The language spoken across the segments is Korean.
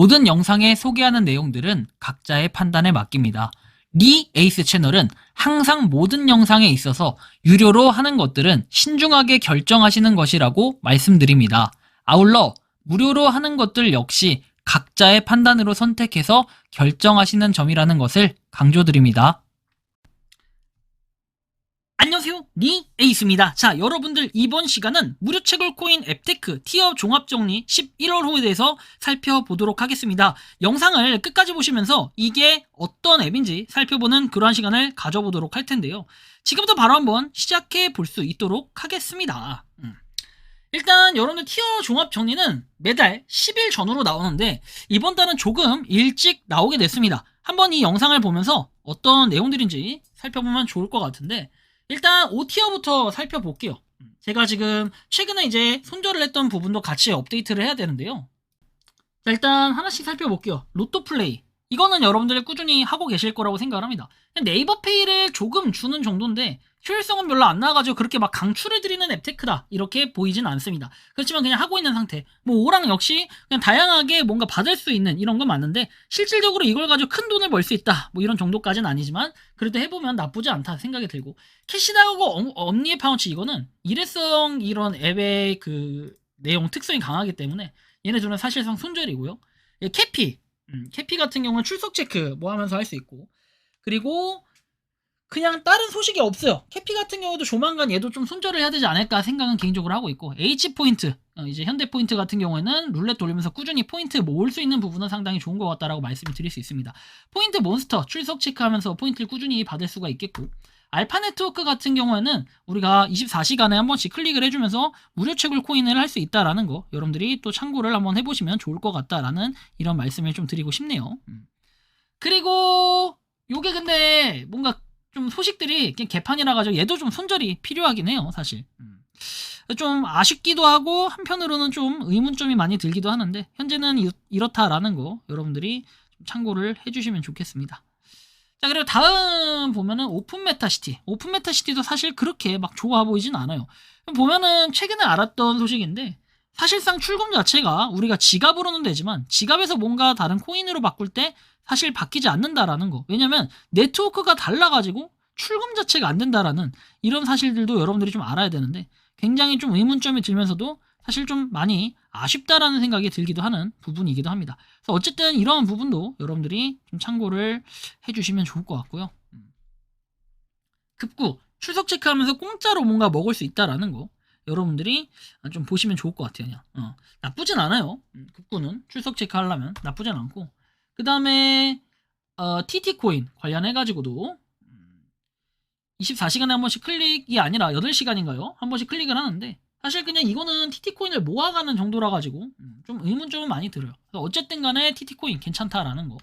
모든 영상에 소개하는 내용들은 각자의 판단에 맡깁니다. 리 에이스 채널은 항상 모든 영상에 있어서 유료로 하는 것들은 신중하게 결정하시는 것이라고 말씀드립니다. 아울러 무료로 하는 것들 역시 각자의 판단으로 선택해서 결정하시는 점이라는 것을 강조드립니다. 안녕하세요, 리 에이스입니다. 자, 여러분들 이번 시간은 무료 채굴 코인 앱테크 티어 종합정리 11월호에 대해서 살펴보도록 하겠습니다. 영상을 끝까지 보시면서 이게 어떤 앱인지 살펴보는 그러한 시간을 가져보도록 할 텐데요. 지금부터 바로 한번 시작해 볼 수 있도록 하겠습니다. 일단 여러분들 티어 종합정리는 매달 10일 전후로 나오는데 이번 달은 조금 일찍 나오게 됐습니다. 한번 이 영상을 보면서 어떤 내용들인지 살펴보면 좋을 것 같은데, 일단 5티어부터 살펴볼게요. 제가 지금 최근에 이제 손절을 했던 부분도 같이 업데이트를 해야 되는데요. 자, 일단 하나씩 살펴볼게요. 로또 플레이. 이거는 여러분들 꾸준히 하고 계실 거라고 생각을 합니다. 네이버 페이를 조금 주는 정도인데 효율성은 별로 안 나와가지고 그렇게 막 강추를 드리는 앱테크다 이렇게 보이진 않습니다. 그렇지만 그냥 하고 있는 상태. 뭐 오랑 역시 그냥 다양하게 뭔가 받을 수 있는 이런 건 맞는데 실질적으로 이걸 가지고 큰 돈을 벌 수 있다 뭐 이런 정도까지는 아니지만 그래도 해보면 나쁘지 않다 생각이 들고, 캐시다고 엄니의 파운치 이거는 일회성 이런 앱의 그 내용 특성이 강하기 때문에 얘네 둘은 사실상 손절이고요. 캐피 같은 경우는 출석 체크 뭐 하면서 할 수 있고, 그리고 그냥 다른 소식이 없어요. 캐피 같은 경우도 조만간 얘도 좀 손절을 해야 되지 않을까 생각은 개인적으로 하고 있고, H포인트, 이제 현대포인트 같은 경우에는 룰렛 돌리면서 꾸준히 포인트 모을 수 있는 부분은 상당히 좋은 것 같다라고 말씀을 드릴 수 있습니다. 포인트 몬스터 출석 체크하면서 포인트를 꾸준히 받을 수가 있겠고, 알파 네트워크 같은 경우에는 우리가 24시간에 한 번씩 클릭을 해주면서 무료 채굴 코인을 할 수 있다라는 거 여러분들이 또 참고를 한번 해보시면 좋을 것 같다라는 이런 말씀을 좀 드리고 싶네요. 그리고 요게 근데 뭔가 좀 소식들이 그냥 개판이라 가지고 얘도 좀 손절이 필요하긴 해요, 사실. 좀 아쉽기도 하고 한편으로는 좀 의문점이 많이 들기도 하는데 현재는 이렇다라는 거 여러분들이 좀 참고를 해주시면 좋겠습니다. 자, 그리고 다음 보면은 오픈 메타시티도 사실 그렇게 막 좋아 보이진 않아요. 보면은 최근에 알았던 소식인데 사실상 출금 자체가 우리가 지갑으로는 되지만 지갑에서 뭔가 다른 코인으로 바꿀 때 사실 바뀌지 않는다라는 거. 왜냐면 네트워크가 달라가지고 출금 자체가 안 된다라는 이런 사실들도 여러분들이 좀 알아야 되는데 굉장히 좀 의문점이 들면서도 사실 좀 많이 아쉽다라는 생각이 들기도 하는 부분이기도 합니다. 그래서 어쨌든 이러한 부분도 여러분들이 좀 참고를 해주시면 좋을 것 같고요. 급구 출석 체크하면서 공짜로 뭔가 먹을 수 있다라는 거 여러분들이 좀 보시면 좋을 것 같아요. 그냥 나쁘진 않아요. 급구는 출석 체크 하려면 나쁘진 않고, 그 다음에 TT코인 관련해가지고도 24시간에 한 번씩 클릭이 아니라 8시간인가요? 한 번씩 클릭을 하는데 사실 그냥 이거는 TT코인을 모아가는 정도라 가지고 좀 의문점은 많이 들어요. 어쨌든 간에 TT코인 괜찮다라는 거.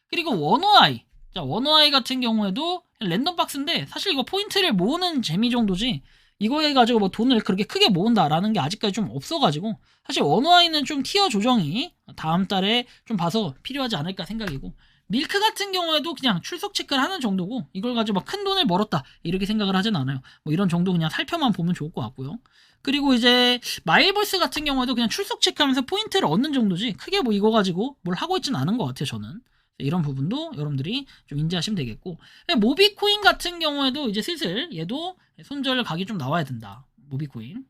그리고 원오아이. 자, 원오아이 같은 경우에도 랜덤박스인데 사실 이거 포인트를 모으는 재미 정도지 이거 해가지고 뭐 돈을 그렇게 크게 모은다라는 게 아직까지 좀 없어가지고 사실 원오아이는 좀 티어 조정이 다음 달에 좀 봐서 필요하지 않을까 생각이고, 밀크 같은 경우에도 그냥 출석 체크를 하는 정도고 이걸 가지고 막 큰 돈을 벌었다 이렇게 생각을 하진 않아요. 뭐 이런 정도 그냥 살펴만 보면 좋을 것 같고요. 그리고 이제 마일볼스 같은 경우에도 그냥 출석 체크하면서 포인트를 얻는 정도지 크게 뭐 이거 가지고 뭘 하고 있지는 않은 것 같아요, 저는. 이런 부분도 여러분들이 좀 인지하시면 되겠고, 모비코인 같은 경우에도 이제 슬슬 얘도 손절 각이 좀 나와야 된다. 모비코인.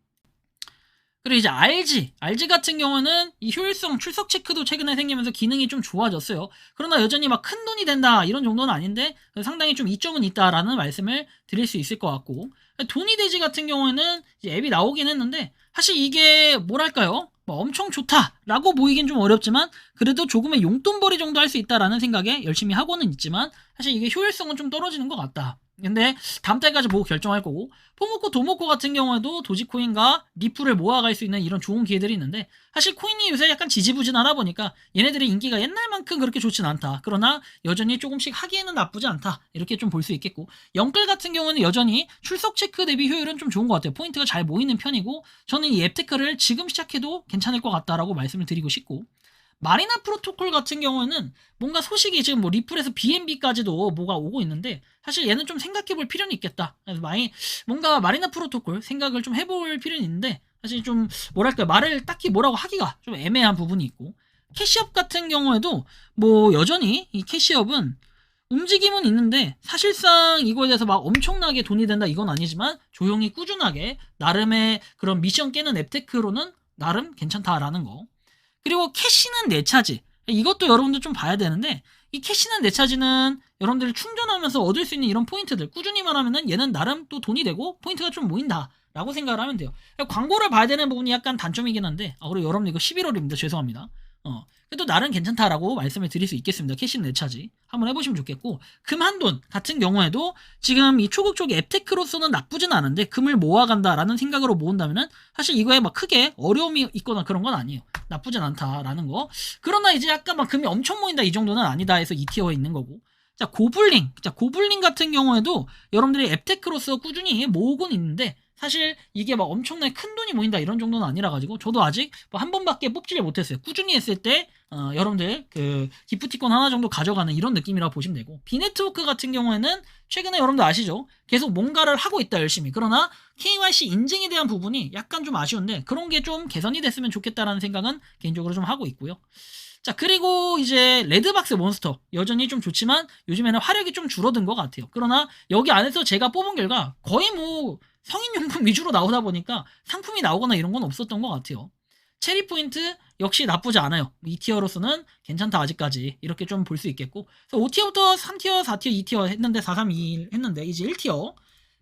그리고 이제 RG 같은 경우는 이 효율성 출석 체크도 최근에 생기면서 기능이 좀 좋아졌어요. 그러나 여전히 막 큰 돈이 된다 이런 정도는 아닌데 상당히 좀 이점은 있다라는 말씀을 드릴 수 있을 것 같고, 돈이 되지 같은 경우에는 이제 앱이 나오긴 했는데 사실 이게 뭐랄까요? 뭐 엄청 좋다라고 보이긴 좀 어렵지만 그래도 조금의 용돈벌이 정도 할 수 있다라는 생각에 열심히 하고는 있지만 사실 이게 효율성은 좀 떨어지는 것 같다. 근데 다음 달까지 보고 결정할 거고, 포모코 도모코 같은 경우에도 도지코인과 리플을 모아갈 수 있는 이런 좋은 기회들이 있는데 사실 코인이 요새 약간 지지부진하다 보니까 얘네들의 인기가 옛날만큼 그렇게 좋진 않다. 그러나 여전히 조금씩 하기에는 나쁘지 않다 이렇게 좀 볼 수 있겠고, 영끌 같은 경우는 여전히 출석 체크 대비 효율은 좀 좋은 것 같아요. 포인트가 잘 모이는 편이고 저는 이 앱테크를 지금 시작해도 괜찮을 것 같다라고 말씀을 드리고 싶고, 마리나 프로토콜 같은 경우에는 뭔가 소식이 지금 뭐 리플에서 BNB까지도 뭐가 오고 있는데 사실 얘는 좀 생각해 볼 필요는 있겠다. 그래서 뭔가 마리나 프로토콜 생각을 좀 해볼 필요는 있는데 사실 좀 뭐랄까 말을 딱히 뭐라고 하기가 좀 애매한 부분이 있고, 캐시업 같은 경우에도 뭐 여전히 이 캐시업은 움직임은 있는데 사실상 이거에 대해서 막 엄청나게 돈이 된다 이건 아니지만 조용히 꾸준하게 나름의 그런 미션 깨는 앱테크로는 나름 괜찮다라는 거. 그리고 캐시는 내 차지. 이것도 여러분들 좀 봐야 되는데 이 캐시는 내 차지는 여러분들 충전하면서 얻을 수 있는 이런 포인트들 꾸준히만 하면은 얘는 나름 또 돈이 되고 포인트가 좀 모인다 라고 생각을 하면 돼요. 광고를 봐야 되는 부분이 약간 단점이긴 한데 그리고 여러분 이거 11월입니다. 죄송합니다. 그래도 나름 괜찮다라고 말씀을 드릴 수 있겠습니다. 캐시는 내 차지 한번 해보시면 좋겠고, 금 한돈 같은 경우에도 지금 이 초극 앱테크로서는 나쁘진 않은데 금을 모아간다라는 생각으로 모은다면은 사실 이거에 막 크게 어려움이 있거나 그런 건 아니에요. 나쁘진 않다라는 거. 그러나 이제 약간 막 금이 엄청 모인다 이 정도는 아니다 해서 2티어에 있는 거고. 자, 고블링 같은 경우에도 여러분들이 앱테크로서 꾸준히 모으곤 있는데 사실 이게 막 엄청나게 큰 돈이 모인다 이런 정도는 아니라 가지고 저도 아직 뭐 한 번밖에 뽑지를 못했어요. 꾸준히 했을 때 여러분들 그 기프티콘 하나 정도 가져가는 이런 느낌이라고 보시면 되고, 비네트워크 같은 경우에는 최근에 여러분들 아시죠? 계속 뭔가를 하고 있다 열심히. 그러나 KYC 인증에 대한 부분이 약간 좀 아쉬운데 그런 게 좀 개선이 됐으면 좋겠다라는 생각은 개인적으로 좀 하고 있고요. 자, 그리고 이제 레드박스 몬스터 여전히 좀 좋지만 요즘에는 화력이 좀 줄어든 것 같아요. 그러나 여기 안에서 제가 뽑은 결과 거의 뭐 성인용품 위주로 나오다 보니까 상품이 나오거나 이런 건 없었던 것 같아요. 체리 포인트 역시 나쁘지 않아요. 2티어로서는 괜찮다 아직까지 이렇게 좀 볼 수 있겠고, 5티어부터 3티어, 4티어, 2티어 했는데 4, 3, 2 했는데 이제 1티어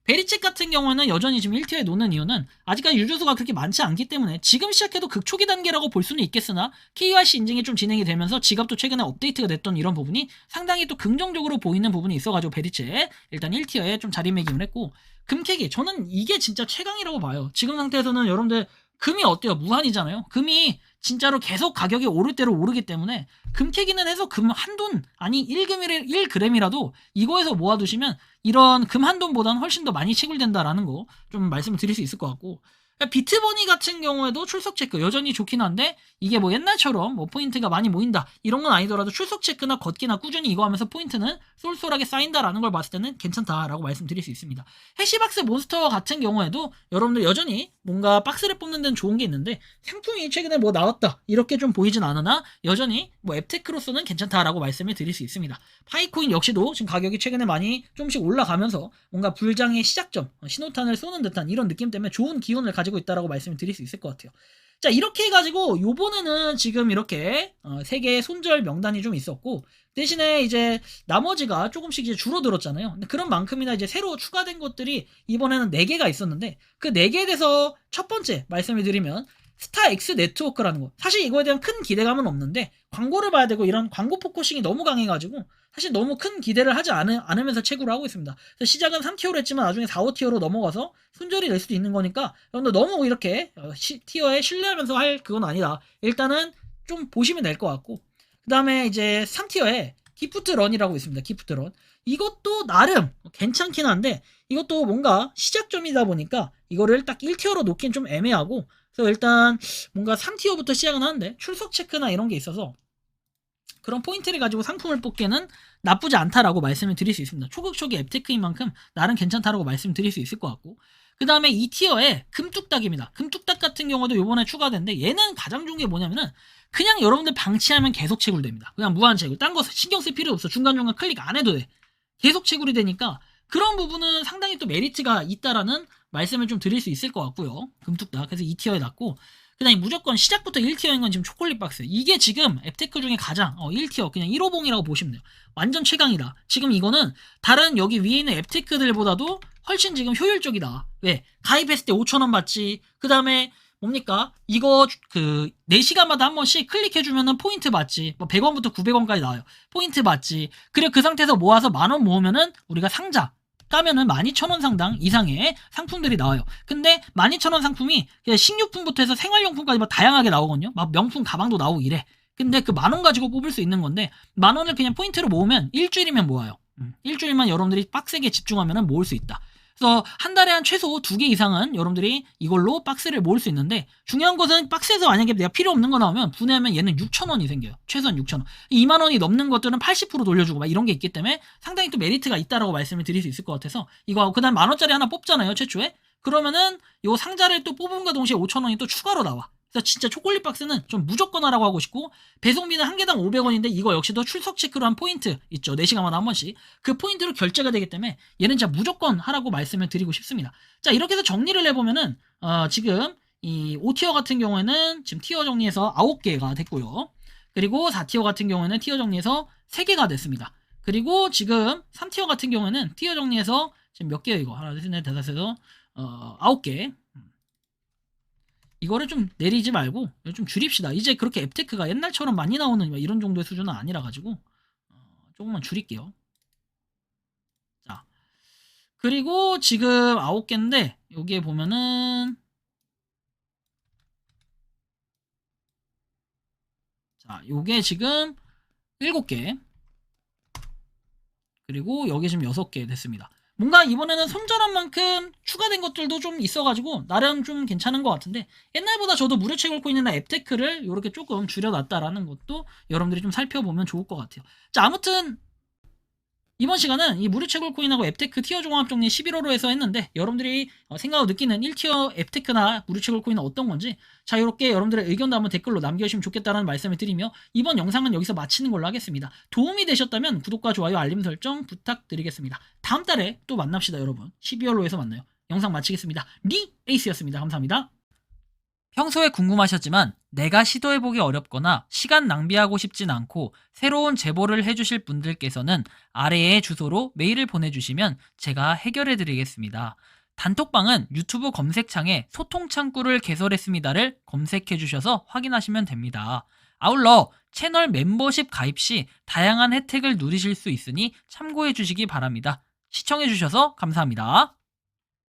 베리책 같은 경우에는 여전히 지금 1티어에 놓는 이유는 아직까지 유저수가 그렇게 많지 않기 때문에 지금 시작해도 극초기 단계라고 볼 수는 있겠으나 KYC 인증이 좀 진행이 되면서 지갑도 최근에 업데이트가 됐던 이런 부분이 상당히 또 긍정적으로 보이는 부분이 있어가지고 베리책 일단 1티어에 좀 자리매김을 했고, 금캐기 저는 이게 진짜 최강이라고 봐요. 지금 상태에서는 여러분들 금이 어때요? 무한이잖아요. 금이 진짜로 계속 가격이 오를 대로 오르기 때문에 금캐기는 해서 금 한돈 아니 1g이라도 이거에서 모아두시면 이런 금 한돈보다는 훨씬 더 많이 채굴된다라는 거 좀 말씀을 드릴 수 있을 것 같고, 비트버니 같은 경우에도 출석 체크 여전히 좋긴 한데 이게 뭐 옛날처럼 뭐 포인트가 많이 모인다 이런 건 아니더라도 출석 체크나 걷기나 꾸준히 이거 하면서 포인트는 쏠쏠하게 쌓인다라는 걸 봤을 때는 괜찮다라고 말씀드릴 수 있습니다. 해시박스 몬스터 같은 경우에도 여러분들 여전히 뭔가 박스를 뽑는 데는 좋은 게 있는데 상품이 최근에 뭐 나왔다 이렇게 좀 보이진 않으나 여전히 뭐 앱테크로서는 괜찮다라고 말씀을 드릴 수 있습니다. 파이코인 역시도 지금 가격이 최근에 많이 조금씩 올라가면서 뭔가 불장의 시작점, 신호탄을 쏘는 듯한 이런 느낌 때문에 좋은 기운을 가지고 있다라고 말씀을 드릴 수 있을 것 같아요. 자, 이렇게 해가지고 요번에는 지금 이렇게 3개의 손절 명단이 좀 있었고, 대신에 이제 나머지가 조금씩 이제 줄어들었잖아요. 근데 그런 만큼이나 이제 새로 추가된 것들이 이번에는 4개가 있었는데 그 4개에 대해서 첫 번째 말씀을 드리면 스타엑스 네트워크라는 거. 사실 이거에 대한 큰 기대감은 없는데 광고를 봐야 되고 이런 광고 포커싱이 너무 강해가지고 사실 너무 큰 기대를 하지 않으면서 채굴을 하고 있습니다. 그래서 시작은 3티어로 했지만 나중에 4, 5티어로 넘어가서 손절이 될 수도 있는 거니까 여러분들 너무 이렇게 티어에 신뢰하면서 할 그건 아니다. 일단은 좀 보시면 될 것 같고, 그 다음에 이제 3티어에 기프트런이라고 있습니다. 기프트런. 이것도 나름 괜찮긴 한데 이것도 뭔가 시작점이다 보니까 이거를 딱 1티어로 놓긴 좀 애매하고, 그래서 일단 뭔가 3티어부터 시작은 하는데 출석 체크나 이런 게 있어서 그런 포인트를 가지고 상품을 뽑기에는 나쁘지 않다라고 말씀을 드릴 수 있습니다. 초극초기 앱테크인 만큼 나름 괜찮다라고 말씀드릴 수 있을 것 같고, 그 다음에 2티어에 금뚝딱입니다. 금뚝딱 같은 경우도 요번에 추가됐는데 얘는 가장 좋은 게 뭐냐면은 그냥 여러분들 방치하면 계속 채굴됩니다. 그냥 무한 채굴. 딴 거 신경 쓸 필요 없어. 중간중간 클릭 안 해도 돼. 계속 채굴이 되니까 그런 부분은 상당히 또 메리트가 있다라는 말씀을 좀 드릴 수 있을 것 같고요. 금뚝딱. 그래서 2티어에 놨고, 그 다음에 무조건 시작부터 1티어인 건 지금 초콜릿 박스. 이게 지금 앱테크 중에 가장 1티어 그냥 1호봉이라고 보시면 돼요. 완전 최강이다. 지금 이거는 다른 여기 위에 있는 앱테크들보다도 훨씬 지금 효율적이다. 왜? 가입했을 때 5,000원 받지. 그 다음에 뭡니까? 이거 4시간마다 한 번씩 클릭해주면은 포인트 받지. 뭐 100원부터 900원까지 나와요. 포인트 받지. 그리고 그 상태에서 모아서 10,000원 모으면은 우리가 상자 까면은 12,000원 상당 이상의 상품들이 나와요. 근데 12,000원 상품이 식료품부터 해서 생활용품까지 막 다양하게 나오거든요. 막 명품 가방도 나오고 이래. 근데 그 10,000원 가지고 뽑을 수 있는 건데 10,000원을 그냥 포인트로 모으면 일주일이면 모아요. 일주일만 여러분들이 빡세게 집중하면은 모을 수 있다. 그래서 한 달에 한 최소 2개 이상은 여러분들이 이걸로 박스를 모을 수 있는데, 중요한 것은 박스에서 만약에 내가 필요 없는 거 나오면 분해하면 얘는 6,000원이 생겨요. 최소한 6,000원. 20,000원이 넘는 것들은 80% 돌려주고 막 이런 게 있기 때문에 상당히 또 메리트가 있다라고 말씀을 드릴 수 있을 것 같아서 이거 그 다음 10,000원짜리 하나 뽑잖아요 최초에. 그러면은 요 상자를 또 뽑음과 동시에 5,000원이 또 추가로 나와. 그래서 진짜 초콜릿 박스는 좀 무조건 하라고 하고 싶고, 배송비는 한 개당 500원인데 이거 역시도 출석 체크로 한 포인트 있죠. 4시간마다 한 번씩. 그 포인트로 결제가 되기 때문에 얘는 진짜 무조건 하라고 말씀을 드리고 싶습니다. 자, 이렇게 해서 정리를 해보면은 지금 이 5티어 같은 경우에는 지금 티어 정리해서 9개가 됐고요. 그리고 4티어 같은 경우에는 티어 정리해서 3개가 됐습니다. 그리고 지금 3티어 같은 경우에는 티어 정리해서 지금 몇 개요 이거? 하나, 둘, 셋, 넷, 다섯, 여섯, 9개. 이거를 좀 내리지 말고 좀 줄입시다. 이제 그렇게 앱테크가 옛날처럼 많이 나오는 이런 정도의 수준은 아니라 가지고 조금만 줄일게요. 자, 그리고 지금 9개인데 여기에 보면은 자, 요게 지금 7개. 그리고 여기 지금 6개 됐습니다. 뭔가 이번에는 손절한 만큼 추가된 것들도 좀 있어가지고 나름 좀 괜찮은 것 같은데, 옛날보다 저도 무료채굴 코인이나 앱테크를 이렇게 조금 줄여놨다라는 것도 여러분들이 좀 살펴보면 좋을 것 같아요. 자, 아무튼 이번 시간은 이 무료채굴 코인하고 앱테크 티어 종합 정리 11호로 해서 했는데, 여러분들이 생각하고 느끼는 1티어 앱테크나 무료채굴 코인은 어떤 건지 자유롭게 여러분들의 의견도 한번 댓글로 남겨주시면 좋겠다는 말씀을 드리며, 이번 영상은 여기서 마치는 걸로 하겠습니다. 도움이 되셨다면 구독과 좋아요, 알림 설정 부탁드리겠습니다. 다음 달에 또 만납시다 여러분. 12월로 해서 만나요. 영상 마치겠습니다. 리 에이스였습니다. 감사합니다. 평소에 궁금하셨지만 내가 시도해보기 어렵거나 시간 낭비하고 싶진 않고 새로운 제보를 해주실 분들께서는 아래의 주소로 메일을 보내주시면 제가 해결해드리겠습니다. 단톡방은 유튜브 검색창에 소통창구를 개설했습니다를 검색해주셔서 확인하시면 됩니다. 아울러 채널 멤버십 가입 시 다양한 혜택을 누리실 수 있으니 참고해주시기 바랍니다. 시청해주셔서 감사합니다.